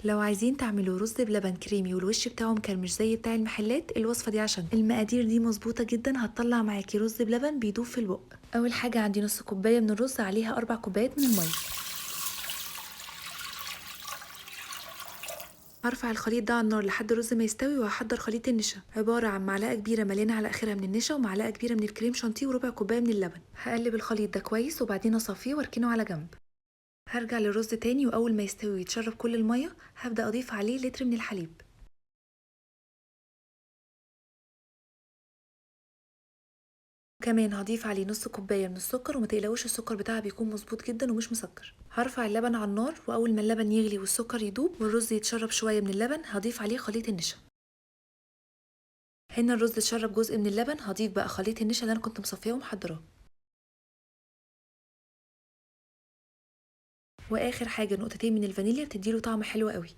لو عايزين تعملوا رز بلبن كريمي والوش بتاعه مكرمش زي بتاع المحلات، الوصفه دي عشان المقادير دي مظبوطه جدا، هتطلع معاكي رز بلبن بيدوب في البق. اول حاجه عندي نص كوبايه من الرز، عليها 4 كوبايات من الميه. هرفع الخليط ده على النار لحد الرز ما يستوي، وهحضر خليط النشا عباره عن معلقه كبيره مليانه على اخرها من النشا، ومعلقه كبيره من الكريم شانتيه، وربع كوبايه من اللبن. هقلب الخليط ده كويس وبعدين اصفيه واركنه على جنب. هرجع للرز تاني، واول ما يستوي ويتشرب كل الميه هبدا اضيف عليه لتر من الحليب. كمان هضيف عليه نص كوبايه من السكر، وما تقلقوش السكر بتاعها بيكون مظبوط جدا ومش مسكر. هرفع اللبن على النار، واول ما اللبن يغلي والسكر يدوب والرز يتشرب شويه من اللبن هضيف عليه خليط النشا. هنا الرز اتشرب جزء من اللبن، هضيف بقى خليط النشا اللي انا كنت مصفيه ومحضراه. واخر حاجه نقطتين من الفانيليا بتديله طعم حلو قوي.